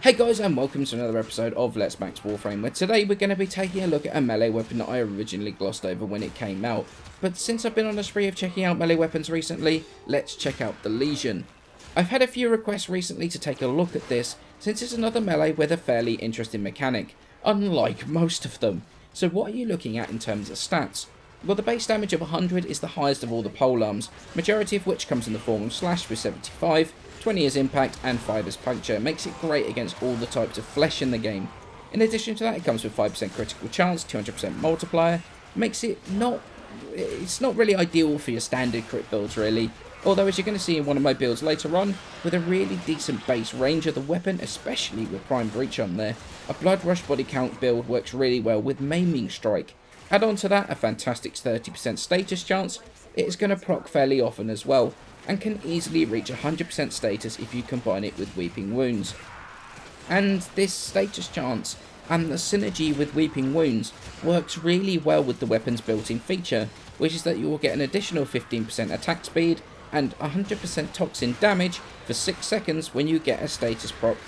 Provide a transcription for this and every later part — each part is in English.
Hey guys, and welcome to another episode of Let's Max Warframe, where today we're going to be taking a look at a melee weapon that I originally glossed over when it came out. But since I've been on a spree of checking out melee weapons recently, let's check out the Lesion. I've had a few requests recently to take a look at this, since it's another melee with a fairly interesting mechanic, unlike most of them. So what are you looking at in terms of stats? Well, the base damage of 100 is the highest of all the polearms, majority of which comes in the form of slash with 75, 20 as impact, and 5 as puncture. It makes it great against all the types of flesh in the game. In addition to that, it comes with 5% critical chance, 200% multiplier. Makes it it's not really ideal for your standard crit builds really, although as you're going to see in one of my builds later on, with a really decent base range of the weapon, especially with Prime Breach on there, a Blood Rush body count build works really well with Maiming Strike. Add on to that a fantastic 30% status chance. It is going to proc fairly often as well, and can easily reach 100% status if you combine it with Weeping Wounds. And this status chance and the synergy with Weeping Wounds works really well with the weapon's built-in feature, which is that you will get an additional 15% attack speed and 100% toxin damage for 6 seconds when you get a status proc.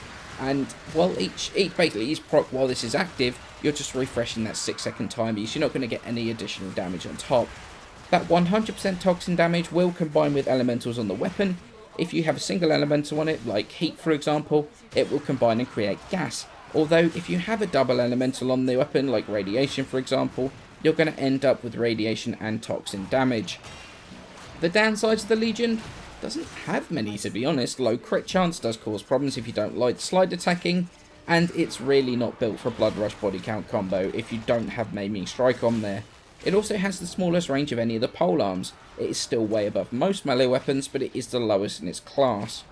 And while basically each proc while this is active, you're just refreshing that 6-second timer, so you're not going to get any additional damage on top. That 100% toxin damage will combine with elementals on the weapon. If you have a single elemental on it, like heat for example, it will combine and create gas. Although if you have a double elemental on the weapon, like radiation for example, you're going to end up with radiation and toxin damage. The downsides of the Legion doesn't have many, to be honest. Low crit chance does cause problems if you don't like slide attacking, and it's really not built for a Blood Rush body count combo if you don't have Maiming Strike on there. It also has the smallest range of any of the polearms. It is still way above most melee weapons, but it is the lowest in its class.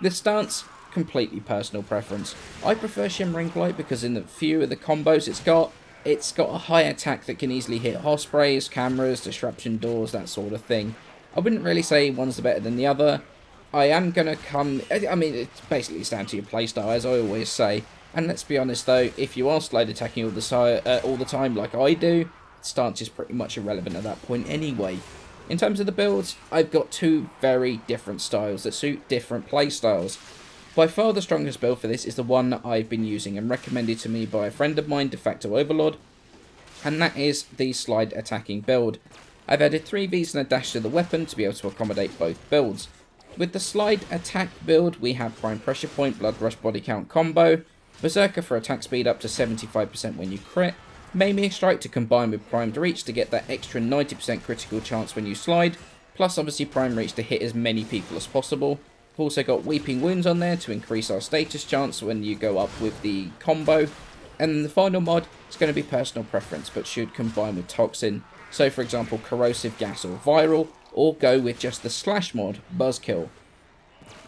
This stance, completely personal preference. I prefer Shimmering Light because in the few of the combos it's got a high attack that can easily hit Ospreys, cameras, disruption doors, that sort of thing. I wouldn't really say one's better than the other. I mean, it's basically down to your playstyle, as I always say. And let's be honest though, if you are slide attacking all the time like I do, stance is pretty much irrelevant at that point anyway. In terms of the builds, I've got two very different styles that suit different playstyles. By far the strongest build for this is the one that I've been using and recommended to me by a friend of mine, De Facto Overlord, and that is the slide attacking build. I've added 3 Vs and a dash to the weapon to be able to accommodate both builds. With the slide attack build, we have Prime Pressure Point, Blood Rush body count combo, Berserker for attack speed up to 75% when you crit, Maiming Strike to combine with Primed Reach to get that extra 90% critical chance when you slide, plus obviously Prime Reach to hit as many people as possible. We've also got Weeping Wounds on there to increase our status chance when you go up with the combo. And then the final mod is going to be personal preference, but should combine with Toxin. So for example, Corrosive Gas or Viral, or go with just the slash mod, Buzzkill.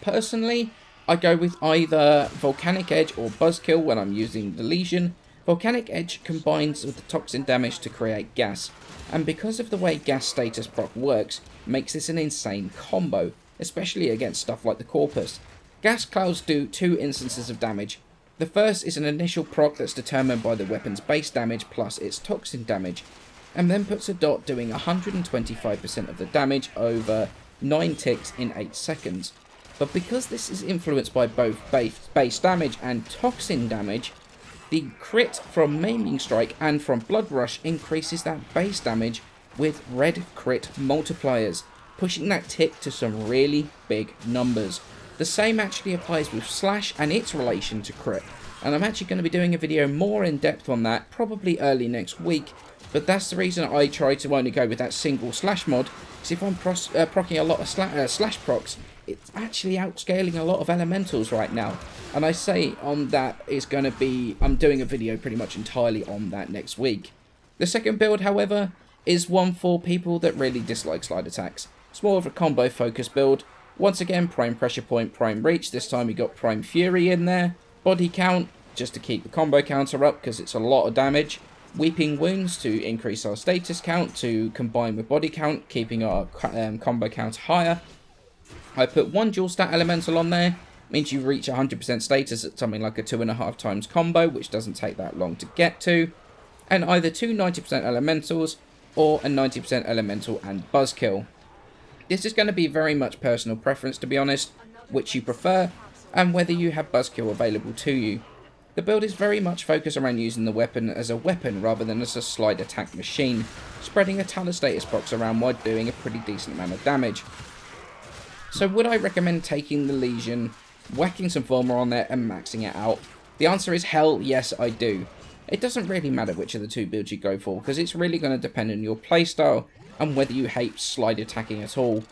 Personally, I go with either Volcanic Edge or Buzzkill when I'm using the Lesion. Volcanic Edge combines with the toxin damage to create gas, and because of the way gas status proc works, makes this an insane combo, especially against stuff like the Corpus. Gas clouds do 2 instances of damage. The first is an initial proc that's determined by the weapon's base damage plus its toxin damage, and then puts a dot doing 125% of the damage over 9 ticks in 8 seconds. But because this is influenced by both base damage and toxin damage, the crit from Maiming Strike and from Blood Rush increases that base damage with red crit multipliers, pushing that tick to some really big numbers. The same actually applies with Slash and its relation to crit, and I'm actually going to be doing a video more in depth on that probably early next week, but that's the reason I try to only go with that single Slash mod, because if I'm proccing a lot of Slash procs, it's actually outscaling a lot of elementals right now. And I say on that is going to be, I'm doing a video pretty much entirely on that next week. The second build, however, is one for people that really dislike slide attacks. It's more of a combo focused build. Once again, Prime Pressure Point, Prime Reach. This time we got Prime Fury in there. Body count, just to keep the combo counter up because it's a lot of damage. Weeping Wounds to increase our status count to combine with body count, keeping our combo count higher. I put 1 dual stat elemental on there. Means you reach 100% status at something like a 2.5 times combo, which doesn't take that long to get to. And either 2 90% elementals or a 90% elemental and Buzzkill. This is going to be very much personal preference, to be honest, which you prefer. and whether you have Buzzkill available to you. The build is very much focused around using the weapon as a weapon rather than as a slide attack machine, spreading a ton of status procs around while doing a pretty decent amount of damage. So would I recommend taking the Lesion, whacking some Former on there and maxing it out? The answer is hell yes, I do. It doesn't really matter which of the two builds you go for, because it's really going to depend on your playstyle and whether you hate slide attacking at all.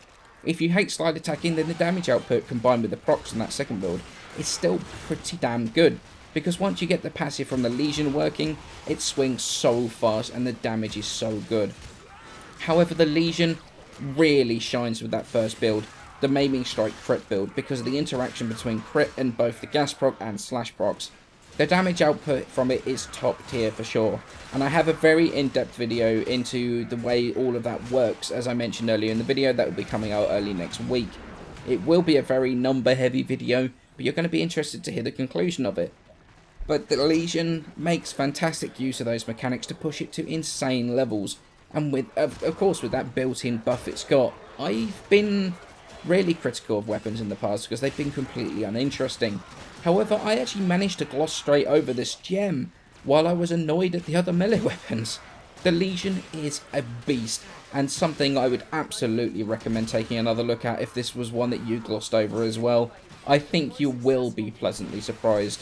If you hate slide attacking, then the damage output combined with the procs on that second build is still pretty damn good, because once you get the passive from the Lesion working, it swings so fast and the damage is so good. However, the Lesion really shines with that first build, the Maiming Strike crit build, because of the interaction between crit and both the gas proc and slash procs. The damage output from it is top tier for sure, and I have a very in-depth video into the way all of that works, as I mentioned earlier in the video that will be coming out early next week. It will be a very number heavy video, but you're going to be interested to hear the conclusion of it. But the Lesion makes fantastic use of those mechanics to push it to insane levels, and with of course with that built-in buff it's got. I've been really critical of weapons in the past because they've been completely uninteresting. However, I actually managed to gloss straight over this gem while I was annoyed at the other melee weapons. The Lesion is a beast, and something I would absolutely recommend taking another look at if this was one that you glossed over as well. I think you will be pleasantly surprised.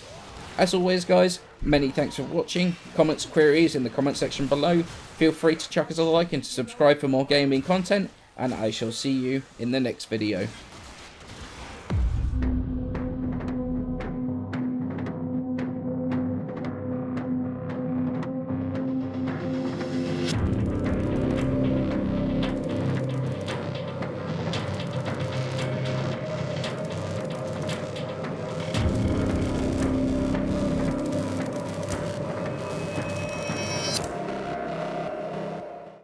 As always guys, many thanks for watching. Comments, queries in the comment section below. Feel free to chuck us a like and to subscribe for more gaming content, and I shall see you in the next video.